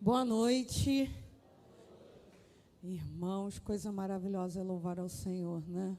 Boa noite, irmãos. Coisa maravilhosa é louvar ao Senhor, né?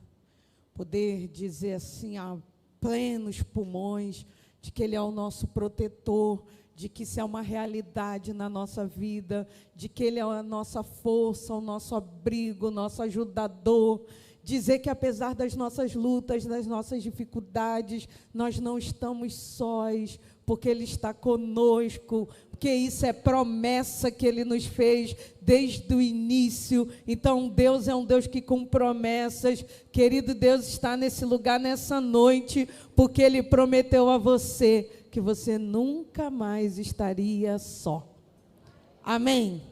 Poder dizer assim a plenos pulmões de que Ele é o nosso protetor, de que isso é uma realidade na nossa vida, de que Ele é a nossa força, o nosso abrigo, o nosso ajudador. Dizer que apesar das nossas lutas, das nossas dificuldades, nós não estamos sós, porque Ele está conosco, porque isso é promessa que Ele nos fez desde o início. Então, Deus é um Deus que cumpre promessas. Querido, Deus está nesse lugar nessa noite, porque Ele prometeu a você que você nunca mais estaria só. Amém?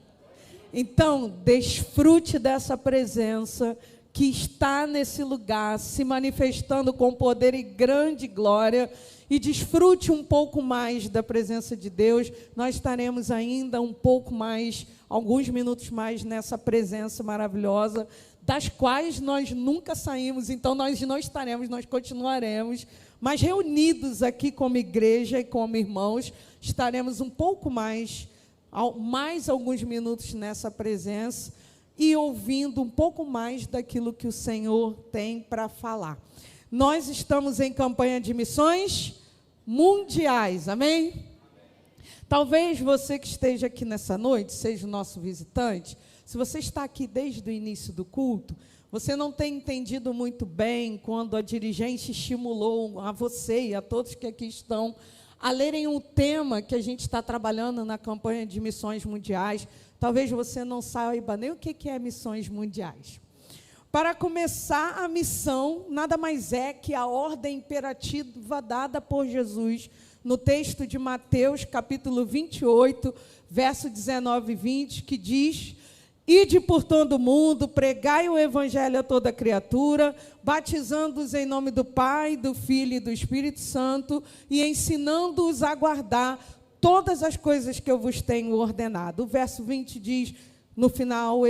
Então, desfrute dessa presença que está nesse lugar, se manifestando com poder e grande glória, e desfrute um pouco mais da presença de Deus. Nós estaremos ainda um pouco mais, alguns minutos mais nessa presença maravilhosa, das quais nós nunca saímos, então nós não estaremos, nós continuaremos, mas reunidos aqui como igreja e como irmãos, estaremos um pouco mais alguns minutos nessa presença, e ouvindo um pouco mais daquilo que o Senhor tem para falar. Nós estamos em campanha de missões mundiais, amém? Talvez você que esteja aqui nessa noite, seja o nosso visitante, se você está aqui desde o início do culto, você não tem entendido muito bem quando a dirigente estimulou a você e a todos que aqui estão a lerem o tema que a gente está trabalhando na campanha de missões mundiais. Talvez você não saiba nem o que é missões mundiais. Para começar a missão, nada mais é que a ordem imperativa dada por Jesus no texto de Mateus, capítulo 28, verso 19 e 20, que diz: Ide por todo o mundo, pregai o evangelho a toda criatura, batizando-os em nome do Pai, do Filho e do Espírito Santo, e ensinando-os a guardar todas as coisas que eu vos tenho ordenado. O verso 20 diz, no final,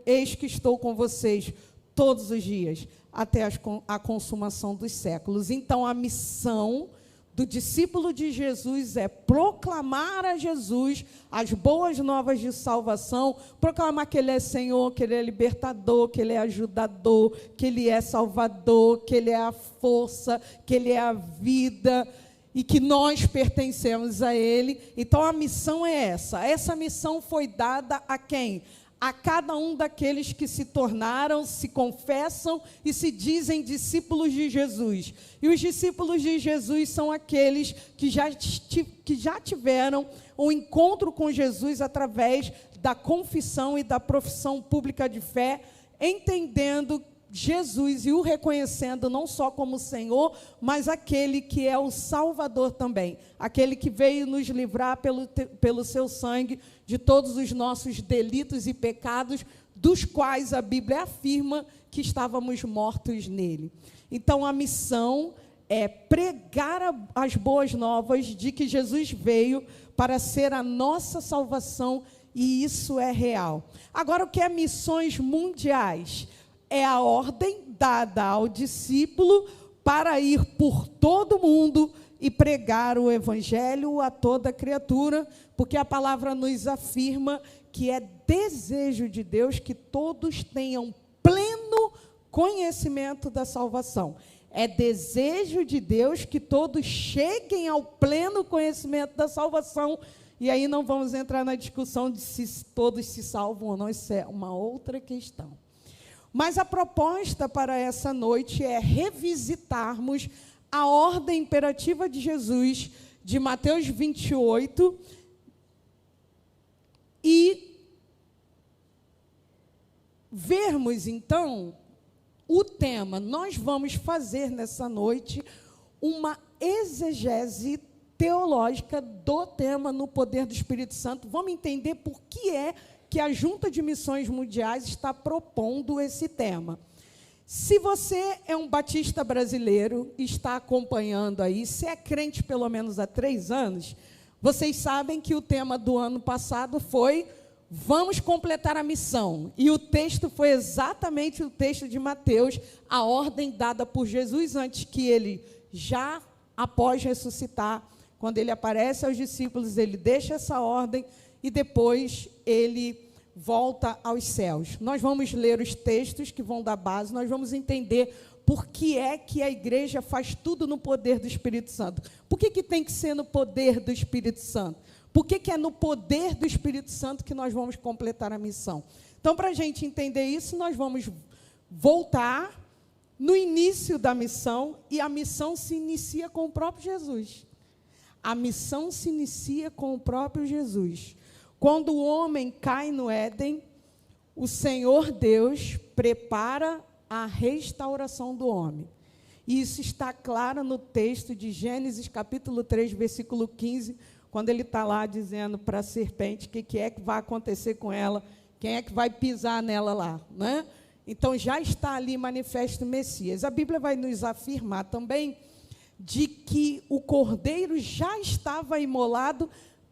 eis que estou com vocês todos os dias, até a consumação dos séculos. Então, a missão do discípulo de Jesus é proclamar a Jesus as boas novas de salvação, proclamar que Ele é Senhor, que Ele é libertador, que Ele é ajudador, que Ele é salvador, que Ele é a força, que Ele é a vida, e que nós pertencemos a Ele. Então, a missão é essa. Essa missão foi dada a quem? A cada um daqueles que se tornaram, se confessam e se dizem discípulos de Jesus. E os discípulos de Jesus são aqueles que já tiveram um encontro com Jesus através da confissão e da profissão pública de fé, entendendo Jesus e o reconhecendo não só como Senhor, mas aquele que é o Salvador também, aquele que veio nos livrar pelo seu sangue de todos os nossos delitos e pecados, dos quais a Bíblia afirma que estávamos mortos nele. Então, a missão é pregar as boas novas de que Jesus veio para ser a nossa salvação, e isso é real. Agora, o que é missões mundiais? É a ordem dada ao discípulo para ir por todo o mundo e pregar o evangelho a toda criatura, porque a palavra nos afirma que é desejo de Deus que todos tenham pleno conhecimento da salvação. É desejo de Deus que todos cheguem ao pleno conhecimento da salvação. E aí não vamos entrar na discussão de se todos se salvam ou não, isso é uma outra questão. Mas a proposta para essa noite é revisitarmos a ordem imperativa de Jesus, de Mateus 28, e vermos, então, o tema. Nós vamos fazer nessa noite uma exegese teológica do tema no poder do Espírito Santo. Vamos entender por que é que a Junta de Missões Mundiais está propondo esse tema. Se você é um batista brasileiro e está acompanhando aí, se é crente pelo menos há 3 anos, vocês sabem que o tema do ano passado foi Vamos completar a missão. E o texto foi exatamente o texto de Mateus, a ordem dada por Jesus antes que ele, já após ressuscitar, quando ele aparece aos discípulos, ele deixa essa ordem e depois ele volta aos céus. Nós vamos ler os textos que vão dar base, nós vamos entender por que é que a igreja faz tudo no poder do Espírito Santo. Por que que tem que ser no poder do Espírito Santo? Por que que é no poder do Espírito Santo que nós vamos completar a missão? Então, para a gente entender isso, nós vamos voltar no início da missão, e a missão se inicia com o próprio Jesus. A missão se inicia com o próprio Jesus. Quando o homem cai no Éden, o Senhor Deus prepara a restauração do homem. E isso está claro no texto de Gênesis, capítulo 3, versículo 15, quando ele está lá dizendo para a serpente o que é que vai acontecer com ela, quem é que vai pisar nela lá, né? Então, já está ali manifesto o Messias. A Bíblia vai nos afirmar também de que o Cordeiro já estava imolado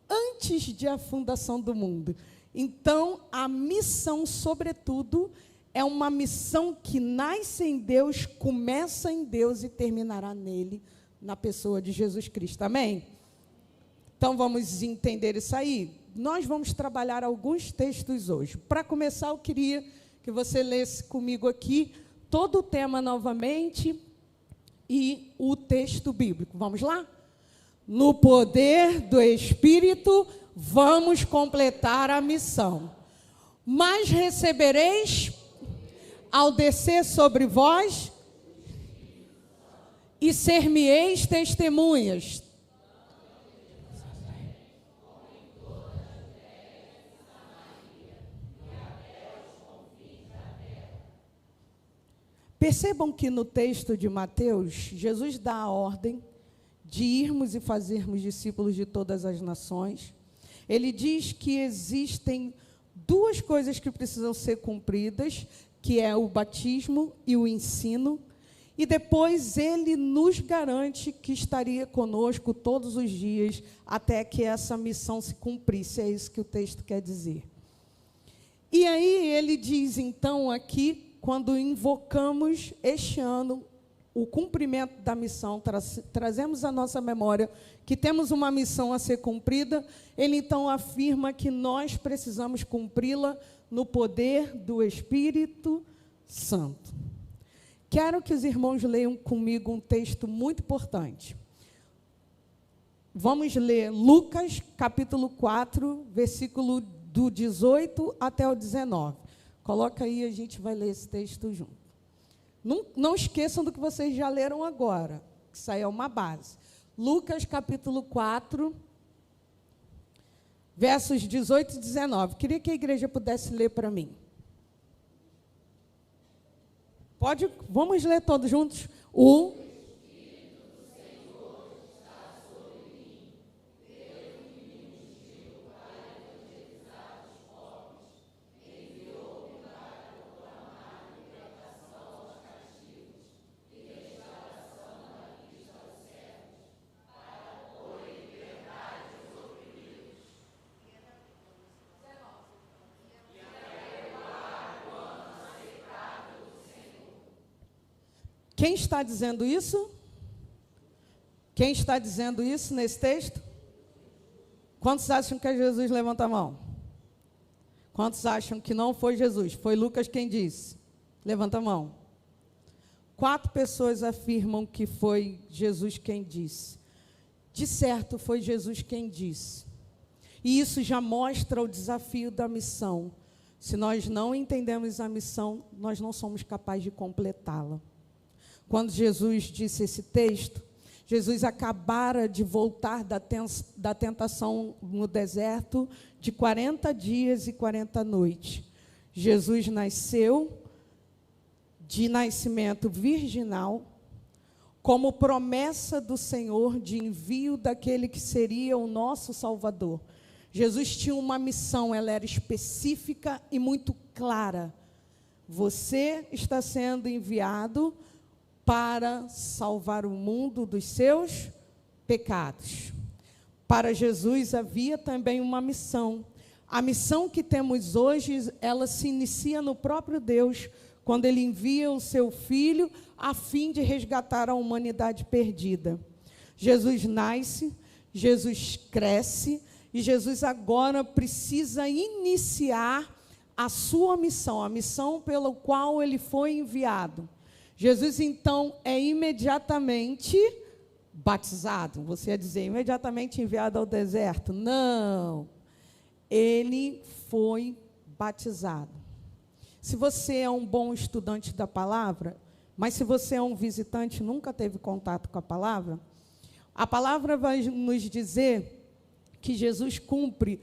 antes de a fundação do mundo. Então, a missão, sobretudo, é uma missão que nasce em Deus, começa em Deus e terminará nele, na pessoa de Jesus Cristo. Amém? Então, vamos entender isso aí. Nós vamos trabalhar alguns textos hoje. Para começar, eu queria que você lesse comigo aqui todo o tema novamente e o texto bíblico. Vamos lá? No poder do Espírito, vamos completar a missão. Mas recebereis, ao descer sobre vós, e ser-me-eis testemunhas. Percebam que no texto de Mateus, Jesus dá a ordem de irmos e fazermos discípulos de todas as nações. Ele diz que existem duas coisas que precisam ser cumpridas, que é o batismo e o ensino, e depois ele nos garante que estaria conosco todos os dias até que essa missão se cumprisse. É isso que o texto quer dizer. E aí ele diz, então, aqui, quando invocamos este ano o cumprimento da missão, trazemos à nossa memória que temos uma missão a ser cumprida, ele então afirma que nós precisamos cumpri-la no poder do Espírito Santo. Quero que os irmãos leiam comigo um texto muito importante. Vamos ler Lucas, capítulo 4, versículo do 18 até o 19. Coloca aí, a gente vai ler esse texto junto. Não esqueçam do que vocês já leram agora, que isso aí é uma base. Lucas, capítulo 4, versos 18 e 19. Queria que a igreja pudesse ler para mim. Pode? Vamos ler todos juntos? Quem está dizendo isso? Quem está dizendo isso nesse texto? Quantos acham que é Jesus? Levanta a mão. Quantos acham que não foi Jesus? Foi Lucas quem disse? Levanta a mão. 4 pessoas afirmam que foi Jesus quem disse. De certo, foi Jesus quem disse. E isso já mostra o desafio da missão. Se nós não entendemos a missão, nós não somos capazes de completá-la. Quando Jesus disse esse texto, Jesus acabara de voltar da tentação no deserto de 40 dias e 40 noites. Jesus nasceu de nascimento virginal, como promessa do Senhor de envio daquele que seria o nosso Salvador. Jesus tinha uma missão, ela era específica e muito clara. Você está sendo enviado para salvar o mundo dos seus pecados. Para Jesus havia também uma missão. A missão que temos hoje, ela se inicia no próprio Deus, quando Ele envia o seu Filho a fim de resgatar a humanidade perdida. Jesus nasce, Jesus cresce e Jesus agora precisa iniciar a sua missão, a missão pela qual ele foi enviado. Jesus, então, é imediatamente batizado. Você ia dizer, imediatamente enviado ao deserto? Não. Ele foi batizado. Se você é um bom estudante da palavra, mas se você é um visitante, nunca teve contato com a palavra vai nos dizer que Jesus cumpre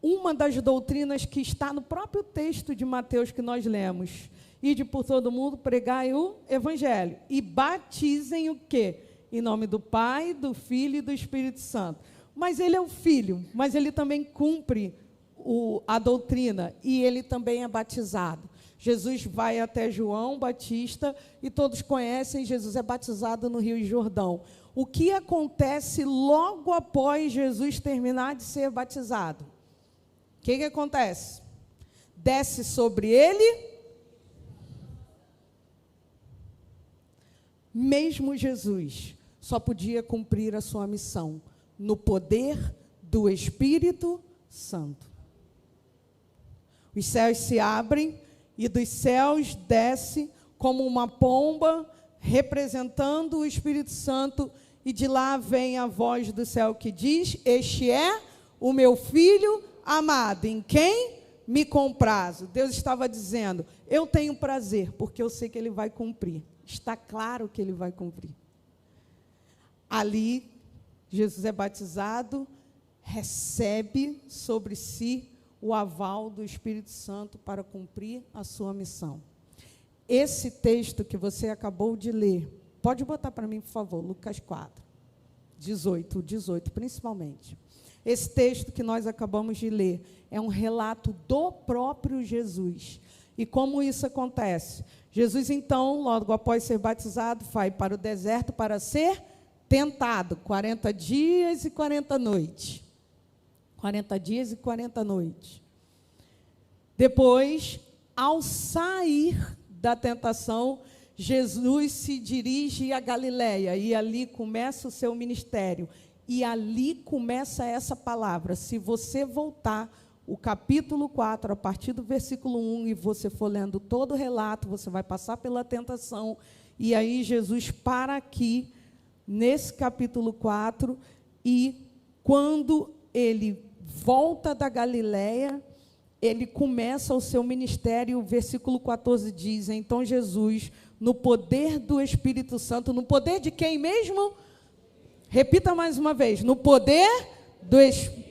uma das doutrinas que está no próprio texto de Mateus que nós lemos. Ide por todo mundo, pregai o evangelho. E batizem o quê? Em nome do Pai, do Filho e do Espírito Santo. Mas ele é o Filho, mas ele também cumpre a doutrina, e ele também é batizado. Jesus vai até João Batista, e todos conhecem, Jesus é batizado no Rio Jordão. O que acontece logo após Jesus terminar de ser batizado? O que acontece? Desce sobre ele, mesmo Jesus só podia cumprir a sua missão no poder do Espírito Santo. Os céus se abrem e dos céus desce como uma pomba, representando o Espírito Santo, e de lá vem a voz do céu que diz: este é o meu Filho amado, em quem me comprazo. Deus estava dizendo, eu tenho prazer, porque eu sei que ele vai cumprir. Está claro que ele vai cumprir. Ali, Jesus é batizado, recebe sobre si o aval do Espírito Santo para cumprir a sua missão. Esse texto que você acabou de ler, pode botar para mim, por favor, Lucas 4, 18 principalmente. Esse texto que nós acabamos de ler é um relato do próprio Jesus. E como isso acontece? Jesus, então, logo após ser batizado, vai para o deserto para ser tentado, 40 dias e 40 noites. 40 dias e 40 noites. Depois, ao sair da tentação, Jesus se dirige à Galileia, e ali começa o seu ministério. E ali começa essa palavra. Se você voltar o capítulo 4, a partir do versículo 1, e você for lendo todo o relato, você vai passar pela tentação, e aí Jesus para aqui, nesse capítulo 4, e quando ele volta da Galileia, ele começa o seu ministério. O versículo 14 diz, então Jesus, no poder do Espírito Santo, no poder de quem mesmo? Repita mais uma vez, no poder do Espírito,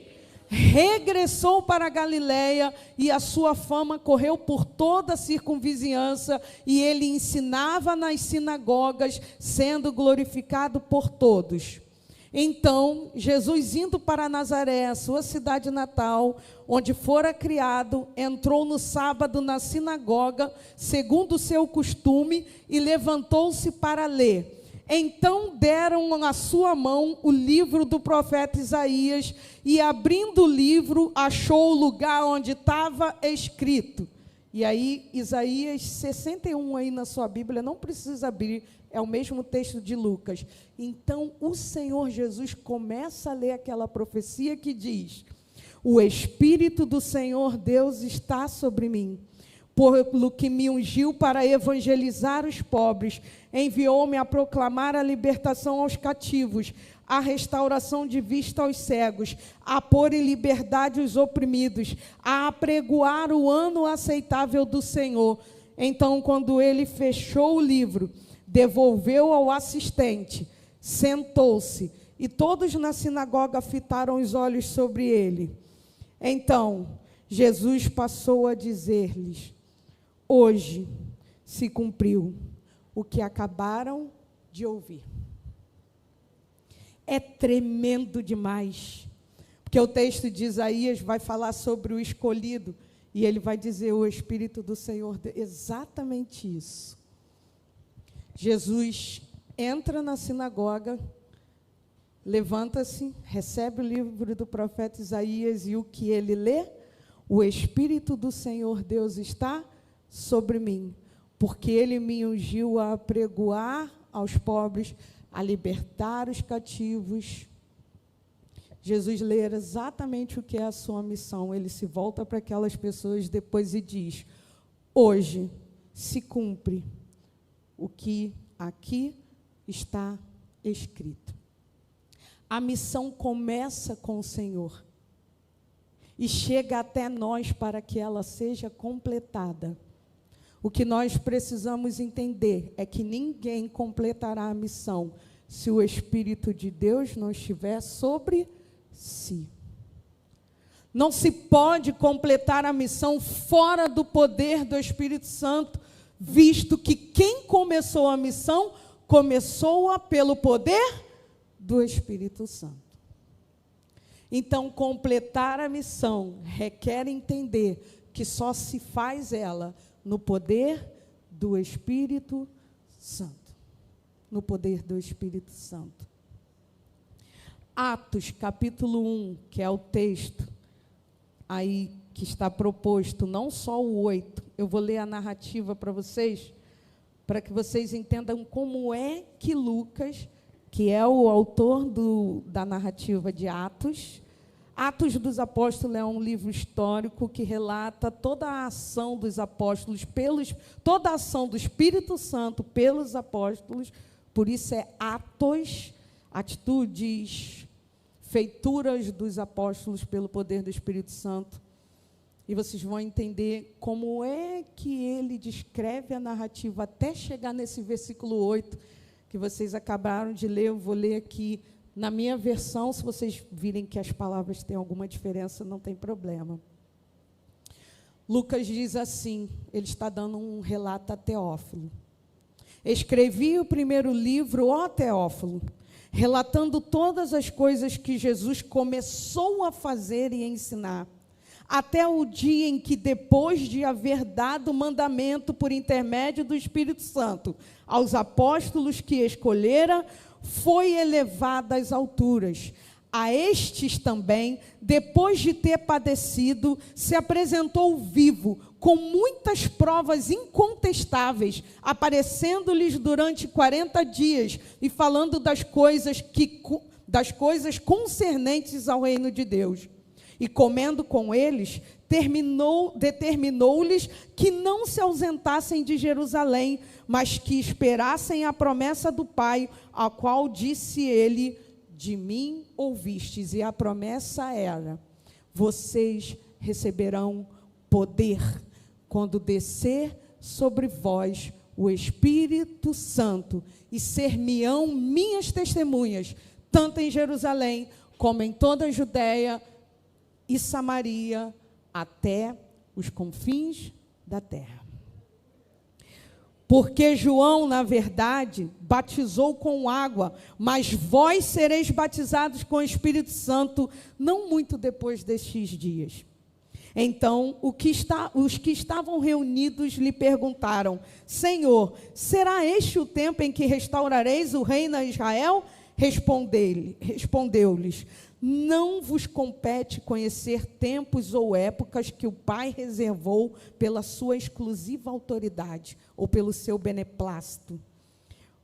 regressou para a Galileia, e a sua fama correu por toda a circunvizinhança, e ele ensinava nas sinagogas, sendo glorificado por todos. Então, Jesus, indo para Nazaré, a sua cidade natal, onde fora criado, entrou no sábado na sinagoga, segundo o seu costume, e levantou-se para ler. Então deram à sua mão o livro do profeta Isaías, e abrindo o livro, achou o lugar onde estava escrito. E aí, Isaías 61 aí na sua Bíblia, não precisa abrir, é o mesmo texto de Lucas. Então, o Senhor Jesus começa a ler aquela profecia que diz: o Espírito do Senhor Deus está sobre mim, pelo que me ungiu para evangelizar os pobres, enviou-me a proclamar a libertação aos cativos, a restauração de vista aos cegos, a pôr em liberdade os oprimidos, a apregoar o ano aceitável do Senhor. Então, quando ele fechou o livro, devolveu ao assistente, sentou-se, e todos na sinagoga fitaram os olhos sobre ele. Então, Jesus passou a dizer-lhes: hoje se cumpriu o que acabaram de ouvir. É tremendo demais, porque o texto de Isaías vai falar sobre o escolhido, e ele vai dizer: o Espírito do Senhor, exatamente isso. Jesus entra na sinagoga, levanta-se, recebe o livro do profeta Isaías, e o que ele lê? O Espírito do Senhor Deus está sobre mim, porque ele me ungiu a apregoar aos pobres, a libertar os cativos. Jesus lê exatamente o que é a sua missão. Ele se volta para aquelas pessoas depois e diz: hoje se cumpre o que aqui está escrito. A missão começa com o Senhor e chega até nós para que ela seja completada. O que nós precisamos entender é que ninguém completará a missão se o Espírito de Deus não estiver sobre si. Não se pode completar a missão fora do poder do Espírito Santo, visto que quem começou a missão, começou-a pelo poder do Espírito Santo. Então, completar a missão requer entender que só se faz ela no poder do Espírito Santo. No poder do Espírito Santo. Atos, capítulo 1, que é o texto aí que está proposto, não só o 8. Eu vou ler a narrativa para vocês, para que vocês entendam como é que Lucas, que é o autor da narrativa de Atos dos Apóstolos é um livro histórico que relata toda a ação dos apóstolos, toda a ação do Espírito Santo pelos apóstolos, por isso é Atos, atitudes, feituras dos apóstolos pelo poder do Espírito Santo. E vocês vão entender como é que ele descreve a narrativa até chegar nesse versículo 8, que vocês acabaram de ler. Eu vou ler aqui na minha versão. Se vocês virem que as palavras têm alguma diferença, não tem problema. Lucas diz assim, ele está dando um relato a Teófilo. Escrevi o primeiro livro, ó Teófilo, relatando todas as coisas que Jesus começou a fazer e ensinar, até o dia em que, depois de haver dado o mandamento por intermédio do Espírito Santo aos apóstolos que escolhera, foi elevado às alturas. A estes também, depois de ter padecido, se apresentou vivo, com muitas provas incontestáveis, aparecendo-lhes durante 40 dias e falando das coisas concernentes ao reino de Deus. E comendo com eles, determinou-lhes que não se ausentassem de Jerusalém, mas que esperassem a promessa do Pai, a qual disse ele: de mim ouvistes. E a promessa era: vocês receberão poder quando descer sobre vós o Espírito Santo, e ser-me-ão minhas testemunhas, tanto em Jerusalém como em toda a Judéia e Samaria, até os confins da terra. Porque João, na verdade, batizou com água, mas vós sereis batizados com o Espírito Santo, não muito depois destes dias. Então, os que estavam reunidos lhe perguntaram: Senhor, será este o tempo em que restaurareis o reino a Israel? Respondeu-lhes: não vos compete conhecer tempos ou épocas que o Pai reservou pela sua exclusiva autoridade ou pelo seu beneplácito.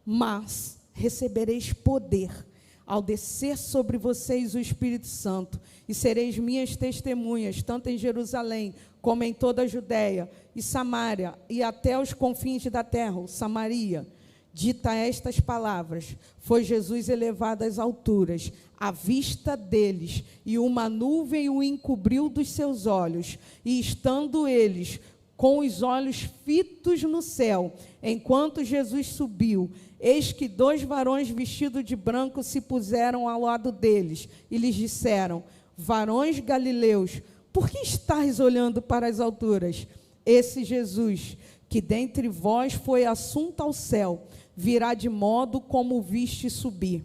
Mas recebereis poder ao descer sobre vocês o Espírito Santo, e sereis minhas testemunhas, tanto em Jerusalém, como em toda a Judéia e Samaria, e até os confins da terra, Samaria. Dita estas palavras, foi Jesus elevado às alturas, à vista deles, e uma nuvem o encobriu dos seus olhos, e estando eles com os olhos fitos no céu, enquanto Jesus subiu, eis que 2 varões vestidos de branco se puseram ao lado deles, e lhes disseram: varões galileus, por que estáis olhando para as alturas? Esse Jesus, que dentre vós foi assunto ao céu, virá de modo como o viste subir.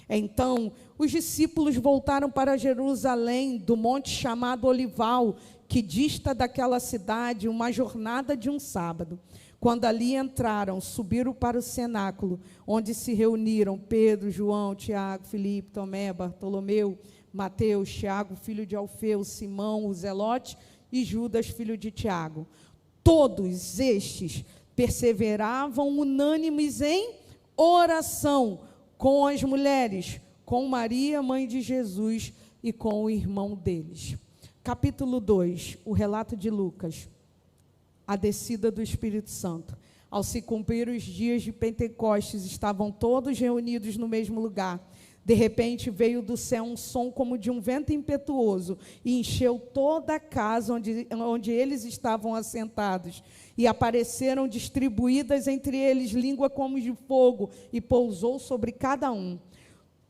Então, os discípulos voltaram para Jerusalém, do monte chamado Olival, que dista daquela cidade uma jornada de um sábado. Quando ali entraram, subiram para o cenáculo, onde se reuniram Pedro, João, Tiago, Filipe, Tomé, Bartolomeu, Mateus, Tiago, filho de Alfeu, Simão, o Zelote, e Judas, filho de Tiago. Todos estes perseveravam unânimes em oração com as mulheres, com Maria, mãe de Jesus, e com o irmão deles. Capítulo 2, o relato de Lucas, a descida do Espírito Santo. Ao se cumprir os dias de Pentecostes, estavam todos reunidos no mesmo lugar. De repente veio do céu um som como de um vento impetuoso e encheu toda a casa onde eles estavam assentados. E apareceram distribuídas entre eles língua como de fogo e pousou sobre cada um.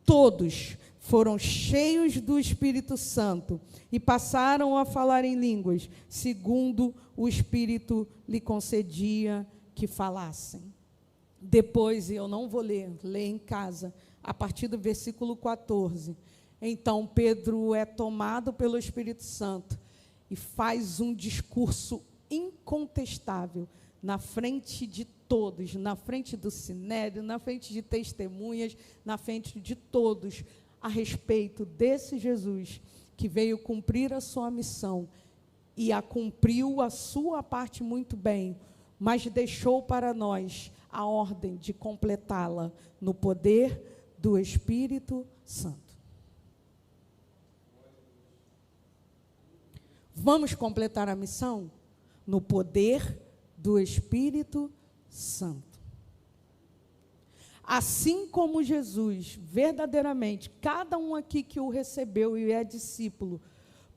Todos foram cheios do Espírito Santo e passaram a falar em línguas, segundo o Espírito lhe concedia que falassem. Depois, eu não vou ler em casa, a partir do versículo 14. Então, Pedro é tomado pelo Espírito Santo e faz um discurso incontestável na frente de todos, na frente do Sinédrio, na frente de testemunhas, na frente de todos, a respeito desse Jesus que veio cumprir a sua missão e a cumpriu a sua parte muito bem, mas deixou para nós a ordem de completá-la no poder do Espírito Santo. Vamos completar a missão no poder do Espírito Santo. Assim como Jesus, verdadeiramente, cada um aqui que o recebeu e é discípulo,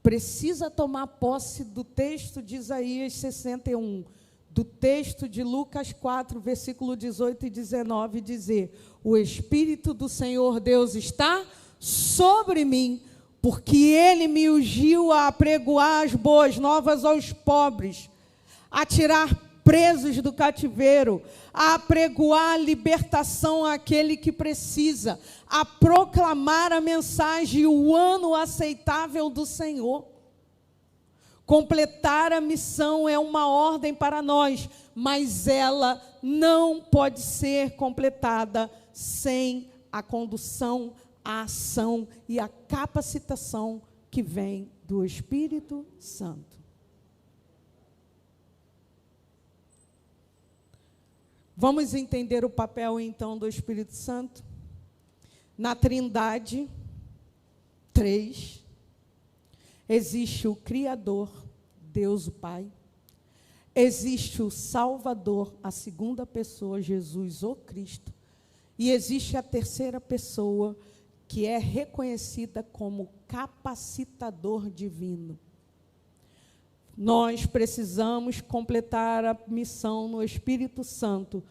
precisa tomar posse do texto de Isaías 61, do texto de Lucas 4, versículo 18 e 19, dizer: o Espírito do Senhor Deus está sobre mim, porque Ele me ungiu a apregoar as boas novas aos pobres, a tirar presos do cativeiro, a apregoar a libertação àquele que precisa, a proclamar a mensagem, o ano aceitável do Senhor. Completar a missão é uma ordem para nós, mas ela não pode ser completada sem a condução, a ação e a capacitação que vem do Espírito Santo. Vamos entender o papel, então, do Espírito Santo? Na Trindade, 3, existe o Criador, Deus o Pai. Existe o Salvador, a segunda pessoa, Jesus, o Cristo. E existe a terceira pessoa, que é reconhecida como capacitador divino. Nós precisamos completar a missão no Espírito Santo,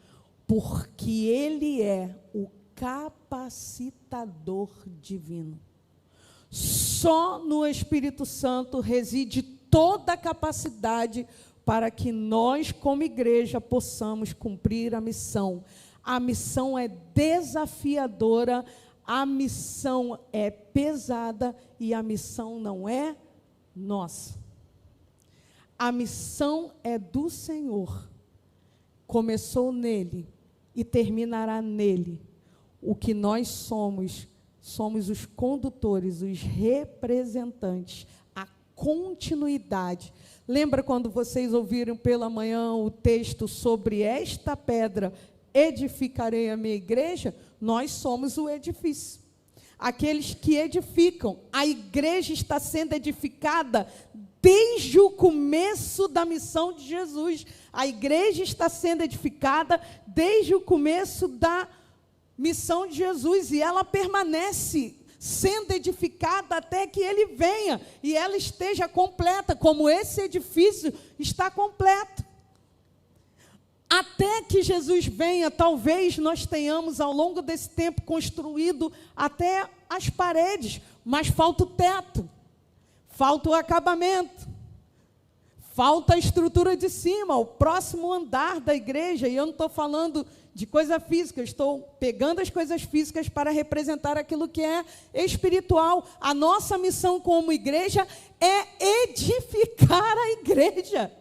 porque Ele é o capacitador divino. Só no Espírito Santo reside toda a capacidade para que nós, como igreja, possamos cumprir a missão. A missão é desafiadora, a missão é pesada e a missão não é nossa. A missão é do Senhor, começou nele e terminará nele. O que nós somos os condutores, os representantes, a continuidade. Lembra quando vocês ouviram pela manhã o texto sobre esta pedra, edificarei a minha igreja? Nós somos o edifício. Aqueles que edificam, a igreja está sendo edificada desde o começo da missão de Jesus. A igreja está sendo edificada desde o começo da missão de Jesus, e ela permanece sendo edificada até que Ele venha, e ela esteja completa, como esse edifício está completo. Até que Jesus venha, talvez nós tenhamos, ao longo desse tempo, construído até as paredes, mas falta o teto, falta o acabamento, falta a estrutura de cima, o próximo andar da igreja. E eu não estou falando de coisa física, eu estou pegando as coisas físicas para representar aquilo que é espiritual. A nossa missão como igreja é edificar a igreja,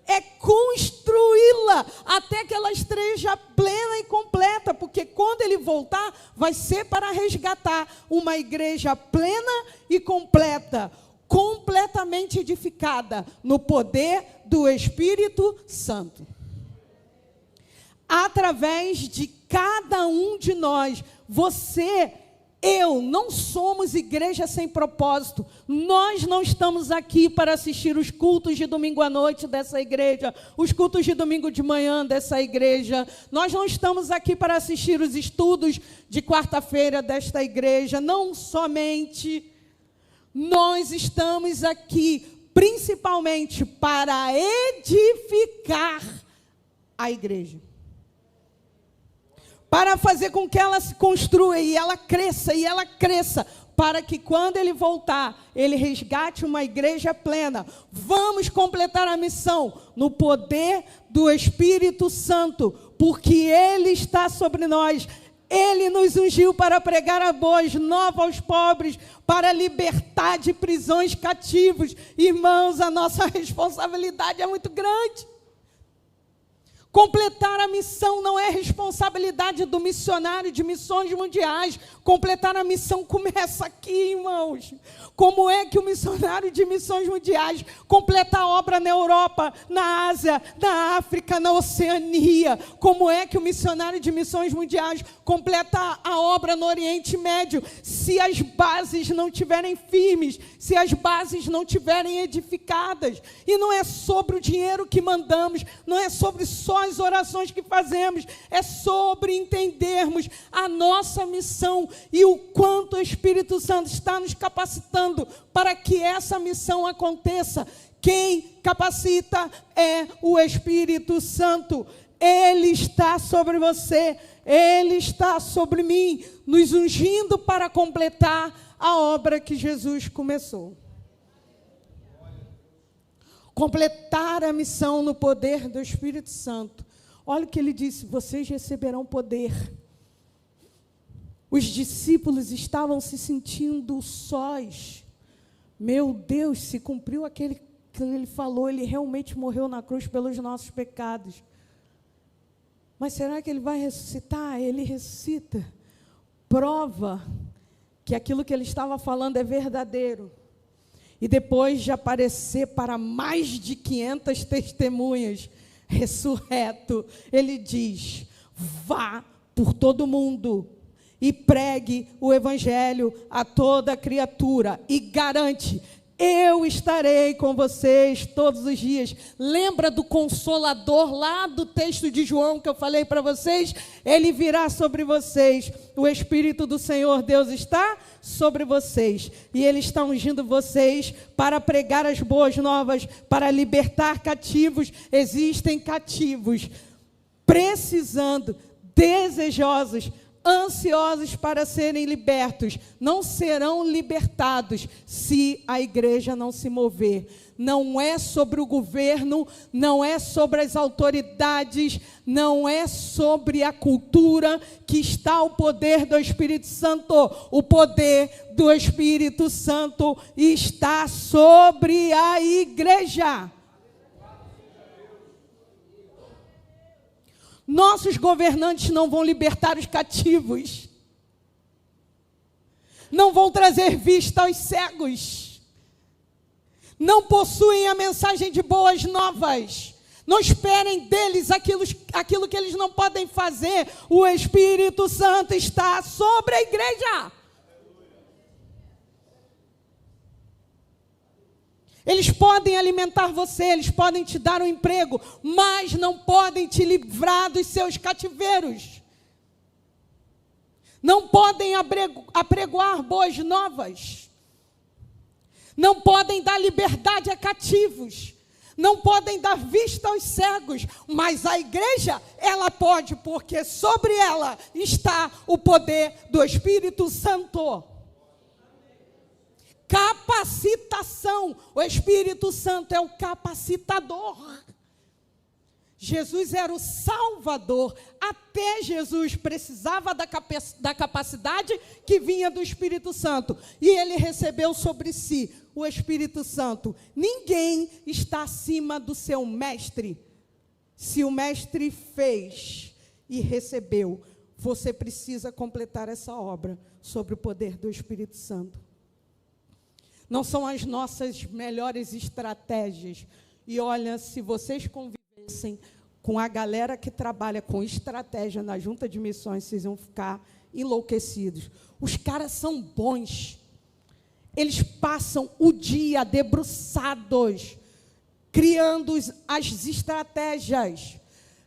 é construí-la até que ela esteja plena e completa, porque quando Ele voltar, vai ser para resgatar uma igreja plena e completa, completamente edificada no poder do Espírito Santo. Através de cada um de nós, você não somos igreja sem propósito. Nós não estamos aqui para assistir os cultos de domingo à noite dessa igreja, os cultos de domingo de manhã dessa igreja. Nós não estamos aqui para assistir os estudos de quarta-feira desta igreja. Não somente. Nós estamos aqui principalmente para edificar a igreja. Para fazer com que ela se construa e ela cresça, para que quando ele voltar, ele resgate uma igreja plena. Vamos completar a missão no poder do Espírito Santo, porque ele está sobre nós. Ele nos ungiu para pregar a boas novas aos pobres, para libertar de prisões cativos. Irmãos, a nossa responsabilidade é muito grande. Completar a missão não é responsabilidade do missionário de missões mundiais. Completar a missão começa aqui, irmãos. Como é que o missionário de missões mundiais completa a obra na Europa, na Ásia, na África, na Oceania? Como é que o missionário de missões mundiais completa a obra no Oriente Médio? Se as bases não estiverem firmes, se as bases não estiverem edificadas. E não é sobre o dinheiro que mandamos, não é sobre só as orações que fazemos, é sobre entendermos a nossa missão e o quanto o Espírito Santo está nos capacitando para que essa missão aconteça. Quem capacita é o Espírito Santo. Ele está sobre você, ele está sobre mim, nos ungindo para completar a obra que Jesus começou. Completar a missão no poder do Espírito Santo. Olha o que ele disse: vocês receberão poder. Os discípulos estavam se sentindo sós. Meu Deus, se cumpriu aquele que ele falou, ele realmente morreu na cruz pelos nossos pecados. Mas será que ele vai ressuscitar? Ele ressuscita. Prova que aquilo que ele estava falando é verdadeiro. E depois de aparecer para mais de 500 testemunhas, ressurreto, ele diz: vá por todo mundo e pregue o evangelho a toda criatura. E garante: eu estarei com vocês todos os dias. Lembra do Consolador lá do texto de João que eu falei para vocês? Ele virá sobre vocês. O Espírito do Senhor Deus está sobre vocês. E Ele está ungindo vocês para pregar as boas novas, para libertar cativos. Existem cativos precisando, desejosos, ansiosos para serem libertos. Não serão libertados se a igreja não se mover. Não é sobre o governo, não é sobre as autoridades, não é sobre a cultura que está o poder do Espírito Santo. O poder do Espírito Santo está sobre a igreja. Nossos governantes não vão libertar os cativos. Não vão trazer vista aos cegos. Não possuem a mensagem de boas novas. Não esperem deles aquilo que eles não podem fazer. O Espírito Santo está sobre a igreja. Eles podem alimentar você, eles podem te dar um emprego, mas não podem te livrar dos seus cativeiros. Não podem apregoar boas novas. Não podem dar liberdade a cativos. Não podem dar vista aos cegos. Mas a igreja, ela pode, porque sobre ela está o poder do Espírito Santo. Capacitação. O Espírito Santo é o capacitador. Jesus era o Salvador. Até Jesus precisava da capacidade que vinha do Espírito Santo. E ele recebeu sobre si o Espírito Santo. Ninguém está acima do seu mestre. Se o mestre fez e recebeu, você precisa completar essa obra sobre o poder do Espírito Santo. Não são as nossas melhores estratégias. E olha, se vocês convivessem com a galera que trabalha com estratégia na junta de missões, vocês vão ficar enlouquecidos. Os caras são bons. Eles passam o dia debruçados, criando as estratégias,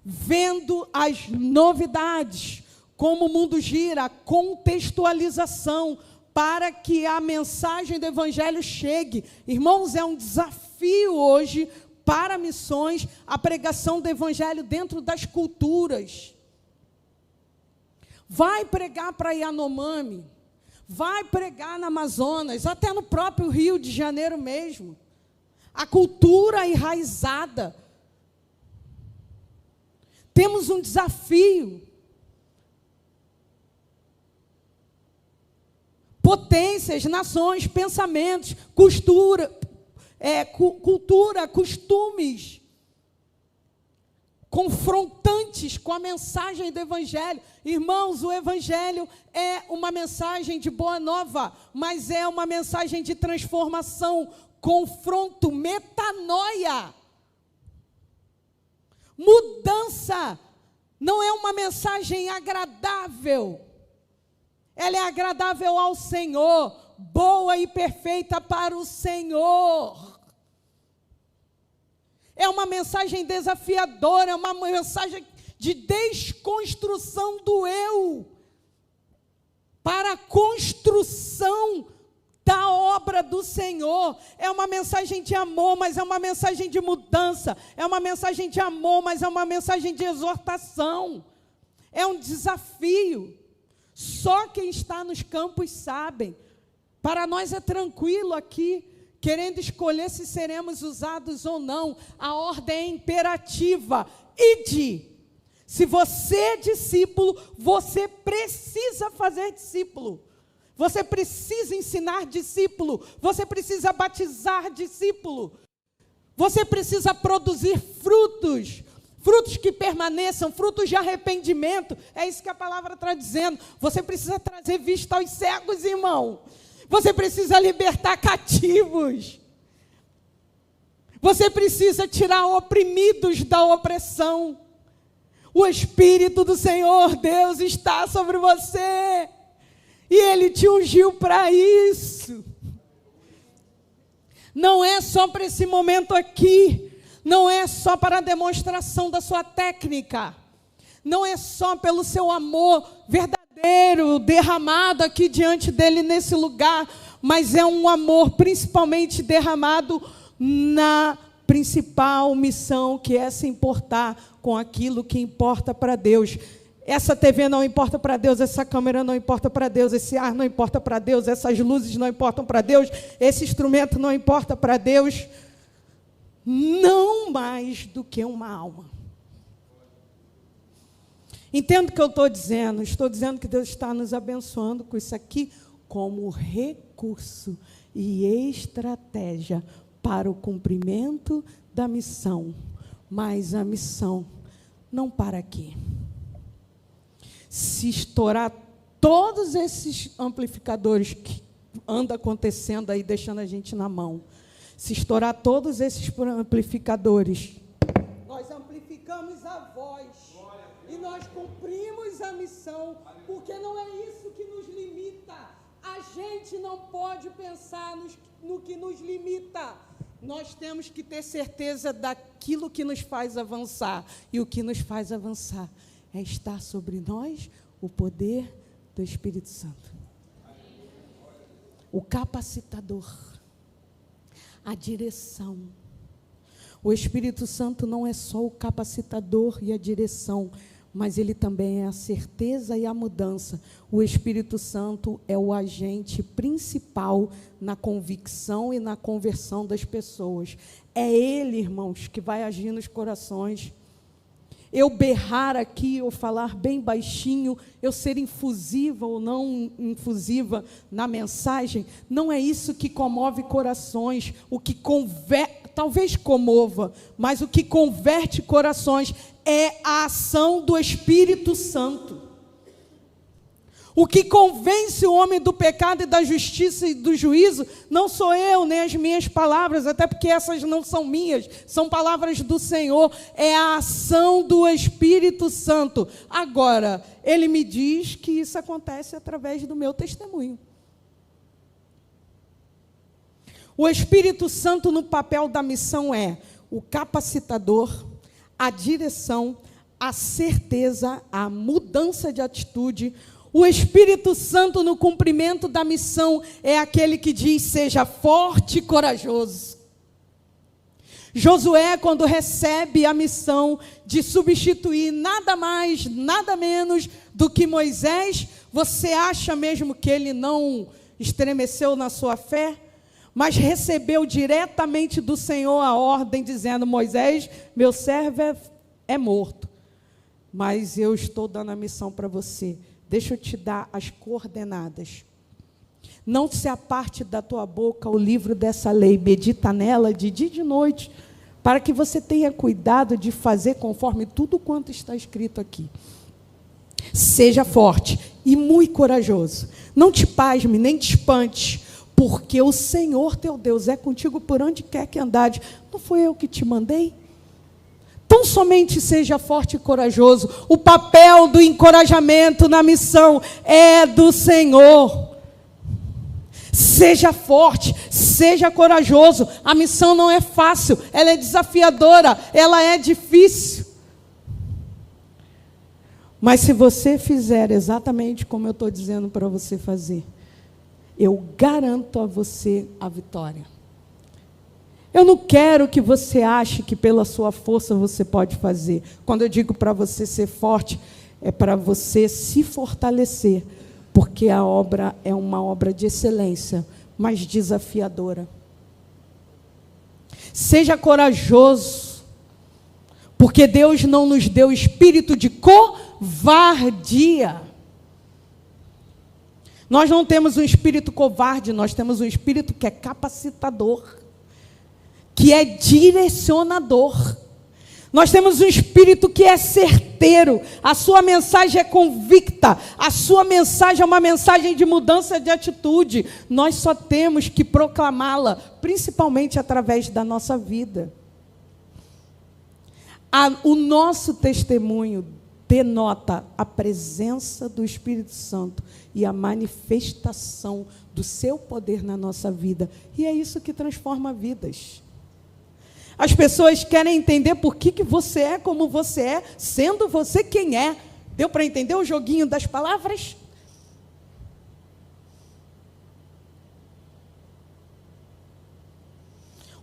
vendo as novidades, como o mundo gira, contextualização, para que a mensagem do Evangelho chegue. Irmãos, é um desafio hoje para missões, a pregação do Evangelho dentro das culturas. Vai pregar para Yanomami, vai pregar na Amazonas, até no próprio Rio de Janeiro mesmo. A cultura enraizada. Temos um desafio. Potências, nações, pensamentos, cultura, costumes, confrontantes com a mensagem do Evangelho. Irmãos, o Evangelho é uma mensagem de boa nova, mas é uma mensagem de transformação, confronto, metanoia, mudança. Não é uma mensagem agradável. Ela é agradável ao Senhor, boa e perfeita para o Senhor. É uma mensagem desafiadora, é uma mensagem de desconstrução do eu, para a construção da obra do Senhor. É uma mensagem de amor, mas é uma mensagem de mudança. É uma mensagem de amor, mas é uma mensagem de exortação. É um desafio. Só quem está nos campos sabem. Para nós é tranquilo aqui, querendo escolher se seremos usados ou não. A ordem é imperativa. Ide. Se você é discípulo, você precisa fazer discípulo. Você precisa ensinar discípulo. Você precisa batizar discípulo. Você precisa produzir frutos. Frutos que permaneçam, frutos de arrependimento. É isso que a palavra está dizendo. Você precisa trazer vista aos cegos, irmão. Você precisa libertar cativos. Você precisa tirar oprimidos da opressão. O Espírito do Senhor, Deus, está sobre você. E Ele te ungiu para isso. Não é só para esse momento aqui. Não é só para a demonstração da sua técnica. Não é só pelo seu amor verdadeiro, derramado aqui diante dele nesse lugar. Mas é um amor principalmente derramado na principal missão, que é se importar com aquilo que importa para Deus. Essa TV não importa para Deus, essa câmera não importa para Deus, esse ar não importa para Deus, essas luzes não importam para Deus, esse instrumento não importa para Deus. Não mais do que uma alma. Entendo o que eu estou dizendo. Estou dizendo que Deus está nos abençoando com isso aqui como recurso e estratégia para o cumprimento da missão. Mas a missão não para aqui. Se estourar todos esses amplificadores que andam acontecendo aí, deixando a gente na mão, se estourar todos esses amplificadores, nós amplificamos a voz e nós cumprimos a missão, porque não é isso que nos limita. A gente não pode pensar no que nos limita. Nós temos que ter certeza daquilo que nos faz avançar. E o que nos faz avançar é estar sobre nós o poder do Espírito Santo. O capacitador. A direção. O Espírito Santo não é só o capacitador e a direção, mas ele também é a certeza e a mudança. O Espírito Santo é o agente principal na convicção e na conversão das pessoas. É ele, irmãos, que vai agir nos corações. Eu berrar aqui, eu falar bem baixinho, eu ser infusiva ou não infusiva na mensagem, não é isso que comove corações. O que talvez comova, mas o que converte corações é a ação do Espírito Santo. O que convence o homem do pecado e da justiça e do juízo não sou eu, nem as minhas palavras, até porque essas não são minhas, são palavras do Senhor, é a ação do Espírito Santo. Agora, ele me diz que isso acontece através do meu testemunho. O Espírito Santo no papel da missão é o capacitador, a direção, a certeza, a mudança de atitude. O Espírito Santo no cumprimento da missão é aquele que diz: seja forte e corajoso. Josué, quando recebe a missão de substituir nada mais, nada menos do que Moisés, você acha mesmo que ele não estremeceu na sua fé? Mas recebeu diretamente do Senhor a ordem, dizendo: Moisés, meu servo é morto, mas eu estou dando a missão para você. Deixa eu te dar as coordenadas. Não se aparte da tua boca o livro dessa lei, medita nela de dia e de noite, para que você tenha cuidado de fazer conforme tudo quanto está escrito aqui. Seja forte e muito corajoso. Não te pasme, nem te espante, porque o Senhor teu Deus é contigo por onde quer que andares. Não foi eu que te mandei? Tão somente seja forte e corajoso. O papel do encorajamento na missão é do Senhor. Seja forte, seja corajoso. A missão não é fácil, ela é desafiadora, ela é difícil. Mas se você fizer exatamente como eu estou dizendo para você fazer, eu garanto a você a vitória. Eu não quero que você ache que pela sua força você pode fazer. Quando eu digo para você ser forte, é para você se fortalecer, porque a obra é uma obra de excelência, mas desafiadora. Seja corajoso, porque Deus não nos deu espírito de covardia. Nós não temos um espírito covarde, nós temos um espírito que é capacitador, que é direcionador. Nós temos um espírito que é certeiro, a sua mensagem é convicta, a sua mensagem é uma mensagem de mudança de atitude. Nós só temos que proclamá-la, principalmente através da nossa vida. O nosso testemunho denota a presença do Espírito Santo e a manifestação do seu poder na nossa vida. E é isso que transforma vidas. As pessoas querem entender por que você é como você é, sendo você quem é. Deu para entender o joguinho das palavras?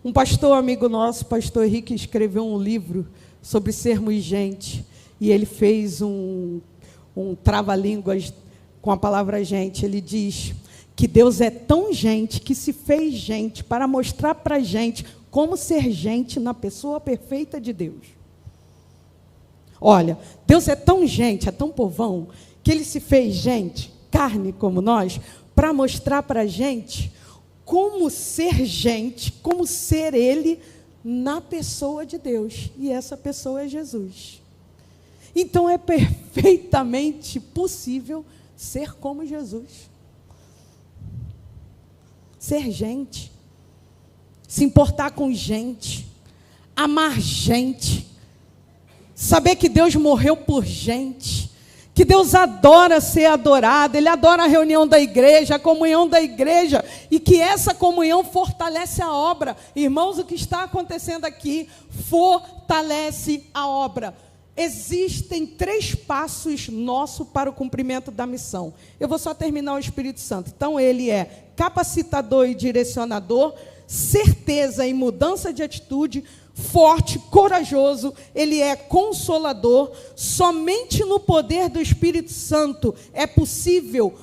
Um pastor amigo nosso, pastor Henrique, escreveu um livro sobre sermos gente. E ele fez um trava-línguas com a palavra gente. Ele diz que Deus é tão gente que se fez gente para mostrar para a gente como ser gente na pessoa perfeita de Deus. Olha, Deus é tão gente, é tão povão, que Ele se fez gente, carne como nós, para mostrar para a gente como ser gente, como ser Ele na pessoa de Deus. E essa pessoa é Jesus. Então é perfeitamente possível ser como Jesus. Ser gente. Se importar com gente, amar gente, saber que Deus morreu por gente, que Deus adora ser adorado, Ele adora a reunião da igreja, a comunhão da igreja, e que essa comunhão fortalece a obra. Irmãos, o que está acontecendo aqui fortalece a obra. Existem 3 passos nossos para o cumprimento da missão. Eu vou só terminar o Espírito Santo. Então, ele é capacitador e direcionador, certeza e mudança de atitude, forte, corajoso, ele é consolador. Somente no poder do Espírito Santo é possível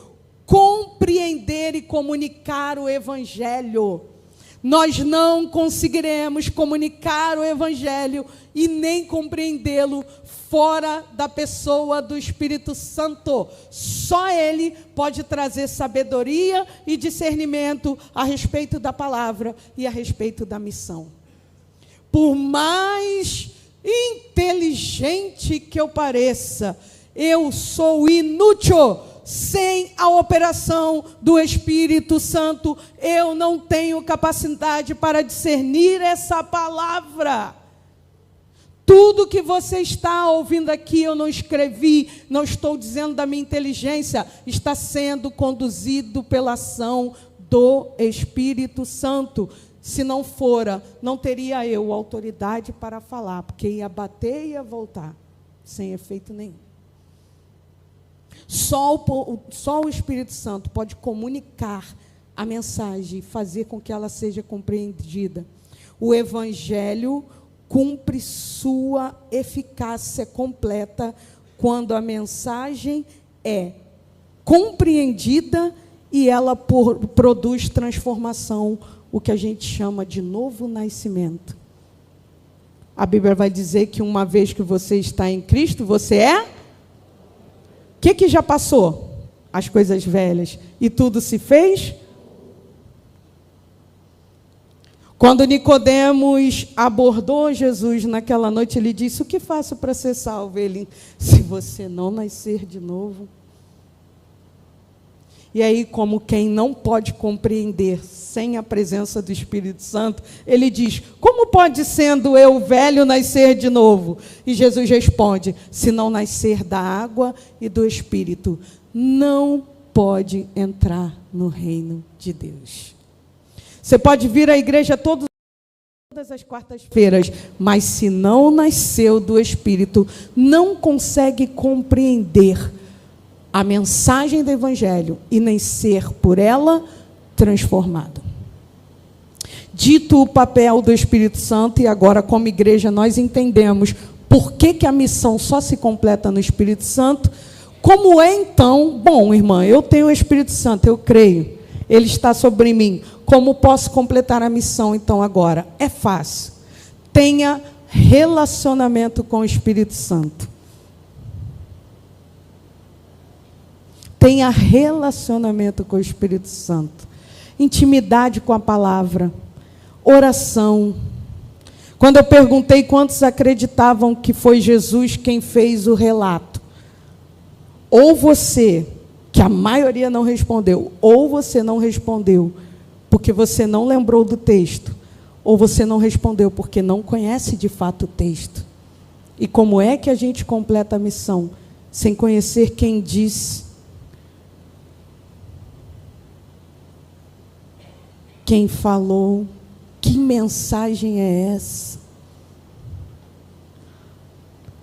compreender e comunicar o Evangelho. Nós não conseguiremos comunicar o Evangelho e nem compreendê-lo fora da pessoa do Espírito Santo. Só Ele pode trazer sabedoria e discernimento a respeito da palavra e a respeito da missão. Por mais inteligente que eu pareça, eu sou inútil sem a operação do Espírito Santo, eu não tenho capacidade para discernir essa palavra. Tudo que você está ouvindo aqui, eu não escrevi, não estou dizendo da minha inteligência, está sendo conduzido pela ação do Espírito Santo. Se não fora, não teria eu autoridade para falar, porque ia bater e ia voltar, sem efeito nenhum. Só o Espírito Santo pode comunicar a mensagem e fazer com que ela seja compreendida. O Evangelho cumpre sua eficácia completa quando a mensagem é compreendida e ela produz transformação, o que a gente chama de novo nascimento. A Bíblia vai dizer que uma vez que você está em Cristo, você é? O que já passou? As coisas velhas. E tudo se fez? Quando Nicodemos abordou Jesus naquela noite, ele disse: o que faço para ser salvo? Ele: se você não nascer de novo. E aí, como quem não pode compreender sem a presença do Espírito Santo, ele diz: como pode, sendo eu velho, nascer de novo? E Jesus responde: se não nascer da água e do Espírito, não pode entrar no reino de Deus. Você pode vir à igreja todas as quartas-feiras, mas se não nasceu do Espírito, não consegue compreender a mensagem do Evangelho e nem ser por ela transformado. Dito o papel do Espírito Santo, e agora como igreja nós entendemos por que a missão só se completa no Espírito Santo, como é então, bom, irmã, eu tenho o Espírito Santo, eu creio, ele está sobre mim, como posso completar a missão então agora? É fácil, tenha relacionamento com o Espírito Santo. Tenha relacionamento com o Espírito Santo, intimidade com a palavra, oração. Quando eu perguntei quantos acreditavam que foi Jesus quem fez o relato, ou você, que a maioria não respondeu, ou você não respondeu porque você não lembrou do texto, ou você não respondeu porque não conhece de fato o texto. E como é que a gente completa a missão sem conhecer quem disse? Quem falou? Que mensagem é essa?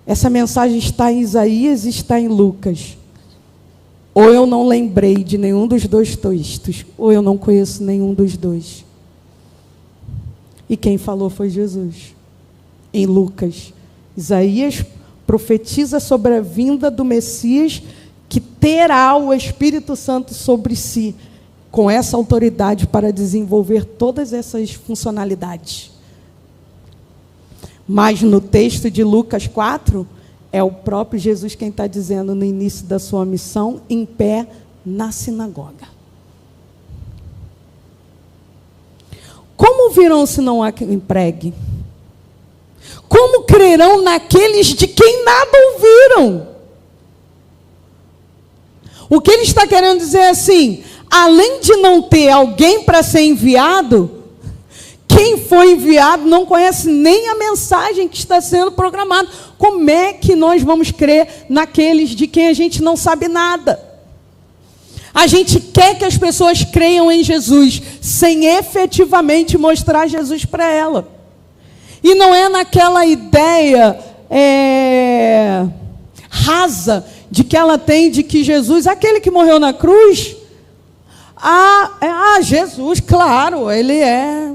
Essa mensagem está em Isaías e está em Lucas. Ou eu não lembrei de nenhum dos dois textos, ou eu não conheço nenhum dos dois. E quem falou foi Jesus. Em Lucas, Isaías profetiza sobre a vinda do Messias, que terá o Espírito Santo sobre si, com essa autoridade para desenvolver todas essas funcionalidades. Mas no texto de Lucas 4, é o próprio Jesus quem está dizendo no início da sua missão, em pé na sinagoga. Como virão se não há quem pregue? Como crerão naqueles de quem nada ouviram? O que ele está querendo dizer é assim: além de não ter alguém para ser enviado, quem foi enviado não conhece nem a mensagem que está sendo programada. Como é que nós vamos crer naqueles de quem a gente não sabe nada? A gente quer que as pessoas creiam em Jesus, sem efetivamente mostrar Jesus para ela. E não é naquela ideia rasa de que ela tem de que Jesus, aquele que morreu na cruz, Jesus, claro, ele é.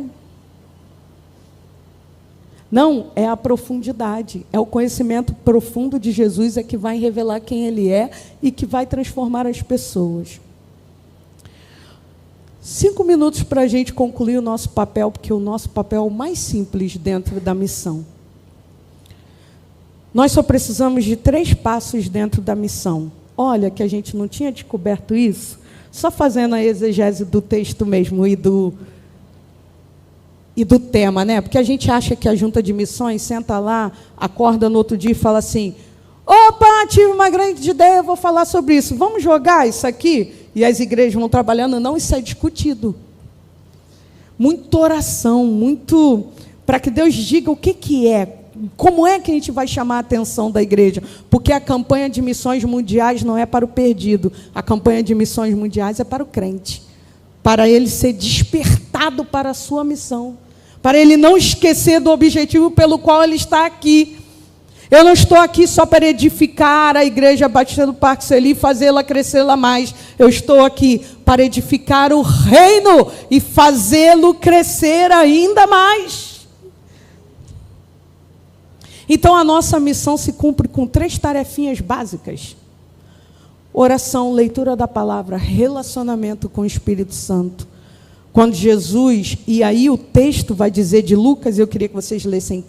Não, é a profundidade, é o conhecimento profundo de Jesus é que vai revelar quem ele é e que vai transformar as pessoas. 5 minutos para a gente concluir o nosso papel, porque o nosso papel é o mais simples dentro da missão. Nós só precisamos de 3 passos dentro da missão. Olha, que a gente não tinha descoberto isso, só fazendo a exegese do texto mesmo e do tema, né? Porque a gente acha que a junta de missões senta lá, acorda no outro dia e fala assim: Opa, tive uma grande ideia, vou falar sobre isso. Vamos jogar isso aqui? E as igrejas vão trabalhando. Não, isso é discutido. Muita oração, muito... para que Deus diga o que é. Como é que a gente vai chamar a atenção da igreja? Porque a campanha de missões mundiais não é para o perdido. A campanha de missões mundiais é para o crente. Para ele ser despertado para a sua missão. Para ele não esquecer do objetivo pelo qual ele está aqui. Eu não estou aqui só para edificar a igreja Batista do Parque Sueli e fazê-la crescê-la mais. Eu estou aqui para edificar o reino e fazê-lo crescer ainda mais. Então a nossa missão se cumpre com 3 tarefinhas básicas: oração, leitura da palavra, relacionamento com o Espírito Santo. Quando Jesus, e aí o texto vai dizer de Lucas, eu queria que vocês lessem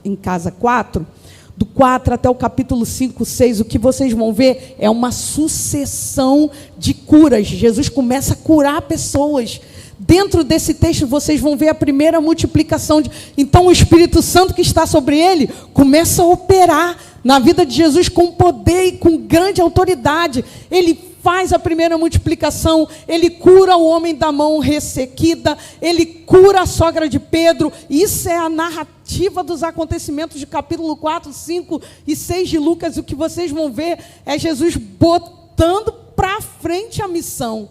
em casa 4, do 4 até o capítulo 5, 6, o que vocês vão ver é uma sucessão de curas. Jesus começa a curar pessoas. Dentro desse texto vocês vão ver a primeira multiplicação. Então o Espírito Santo que está sobre ele começa a operar na vida de Jesus com poder e com grande autoridade. Ele faz a primeira multiplicação, ele cura o homem da mão ressequida, ele cura a sogra de Pedro. Isso é a narrativa dos acontecimentos de capítulo 4, 5 e 6 de Lucas. O que vocês vão ver é Jesus botando para frente a missão,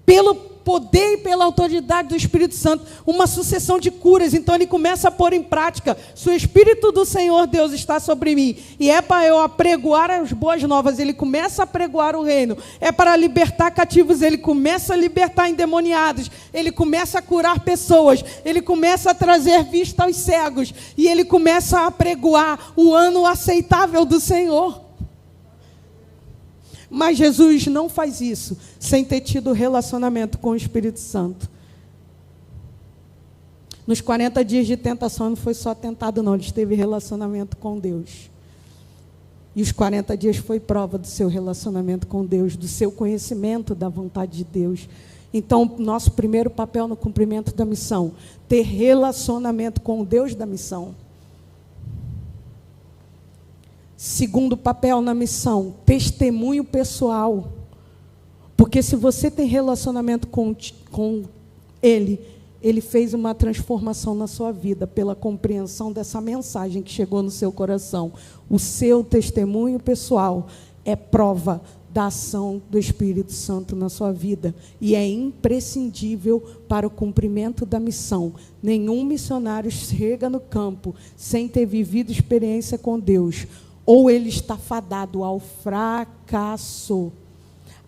pelo poder e pela autoridade do Espírito Santo, uma sucessão de curas. Então ele começa a pôr em prática: se o Espírito do Senhor Deus está sobre mim, e é para eu apregoar as boas novas, ele começa a pregoar o reino. É para libertar cativos, ele começa a libertar endemoniados, ele começa a curar pessoas, ele começa a trazer vista aos cegos, e ele começa a apregoar o ano aceitável do Senhor. Mas Jesus não faz isso sem ter tido relacionamento com o Espírito Santo. Nos 40 dias de tentação, não foi só tentado, não. Ele teve relacionamento com Deus. E os 40 dias foi prova do seu relacionamento com Deus, do seu conhecimento da vontade de Deus. Então, nosso primeiro papel no cumprimento da missão: ter relacionamento com o Deus da missão. Segundo papel na missão: testemunho pessoal. Porque se você tem relacionamento com Ele, Ele fez uma transformação na sua vida pela compreensão dessa mensagem que chegou no seu coração. O seu testemunho pessoal é prova da ação do Espírito Santo na sua vida e é imprescindível para o cumprimento da missão. Nenhum missionário chega no campo sem ter vivido experiência com Deus, ou ele está fadado ao fracasso.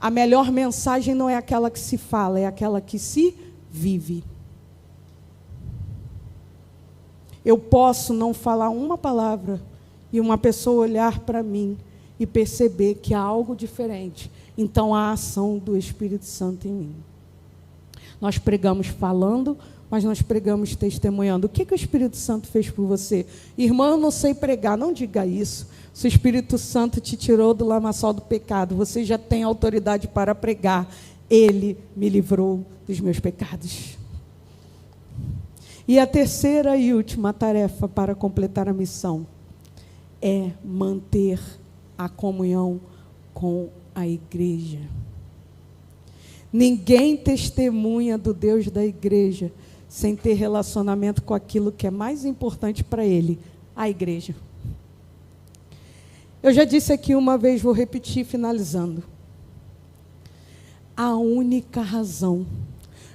A melhor mensagem não é aquela que se fala, é aquela que se vive. Eu posso não falar uma palavra e uma pessoa olhar para mim e perceber que há algo diferente. Então há a ação do Espírito Santo em mim. Nós pregamos falando, mas nós pregamos testemunhando. O que o Espírito Santo fez por você? Irmão, eu não sei pregar. Não diga isso. Se o Espírito Santo te tirou do lamaçal do pecado, você já tem autoridade para pregar: Ele me livrou dos meus pecados. E a terceira e última tarefa para completar a missão é manter a comunhão com a igreja. Ninguém testemunha do Deus da igreja sem ter relacionamento com aquilo que é mais importante para ele: a igreja. Eu já disse aqui uma vez, vou repetir finalizando. A única razão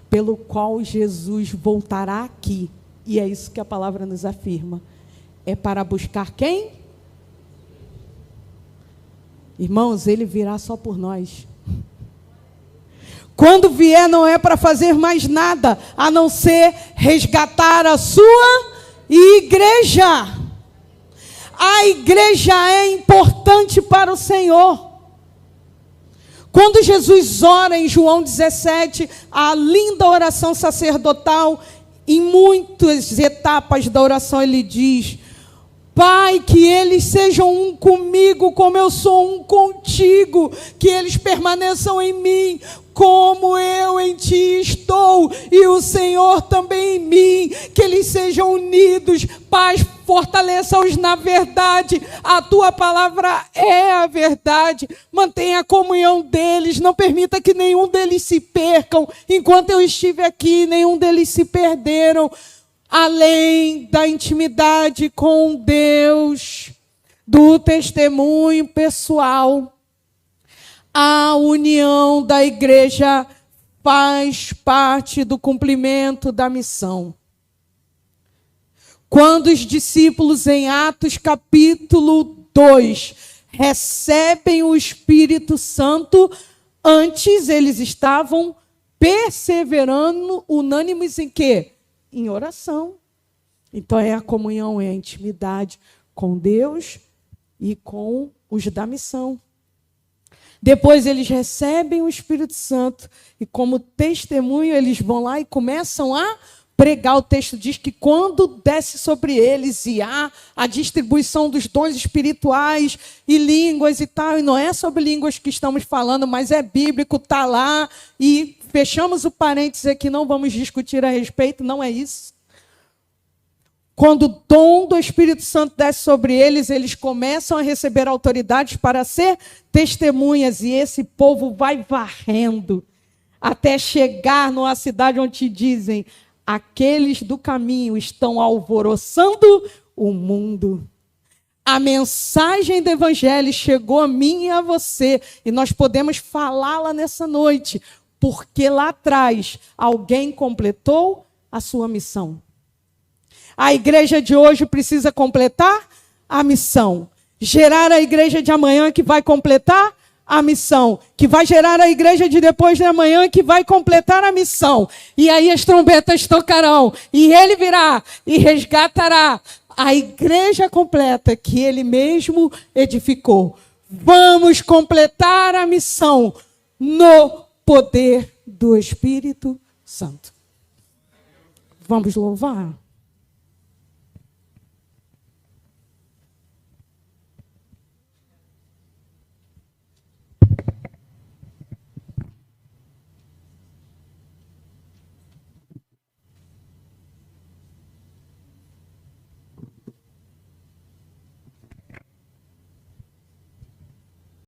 pelo qual Jesus voltará aqui, e é isso que a palavra nos afirma, é para buscar quem? Irmãos, ele virá só por nós. Quando vier, não é para fazer mais nada, a não ser resgatar a sua igreja. A igreja é importante para o Senhor. Quando Jesus ora em João 17, a linda oração sacerdotal, em muitas etapas da oração ele diz: Pai, que eles sejam um comigo, como eu sou um contigo, que eles permaneçam em mim, como eu em ti estou, e o Senhor também em mim, que eles sejam unidos. Pai, fortaleça-os na verdade. A tua palavra é a verdade. Mantenha a comunhão deles, não permita que nenhum deles se percam. Enquanto eu estive aqui, nenhum deles se perderam. Além da intimidade com Deus, do testemunho pessoal, a união da igreja faz parte do cumprimento da missão. Quando os discípulos, em Atos capítulo 2, recebem o Espírito Santo, antes eles estavam perseverando, unânimes em quê? Em oração. Então é a comunhão, é a intimidade com Deus e com os da missão. Depois eles recebem o Espírito Santo e, como testemunho, eles vão lá e começam a pregar. O texto diz que quando desce sobre eles e há a distribuição dos dons espirituais e línguas e tal, e não é sobre línguas que estamos falando, mas é bíblico, está lá, e fechamos o parênteses aqui, não vamos discutir a respeito, não é isso. Quando o dom do Espírito Santo desce sobre eles, eles começam a receber autoridades para ser testemunhas, e esse povo vai varrendo até chegar numa cidade onde dizem: aqueles do caminho estão alvoroçando o mundo. A mensagem do Evangelho chegou a mim e a você, e nós podemos falá-la nessa noite, porque lá atrás alguém completou a sua missão. A igreja de hoje precisa completar a missão. Gerar a igreja de amanhã que vai completar a missão. Que vai gerar a igreja de depois de amanhã que vai completar a missão. E aí as trombetas tocarão. E ele virá e resgatará a igreja completa que ele mesmo edificou. Vamos completar a missão no poder do Espírito Santo. Vamos louvar?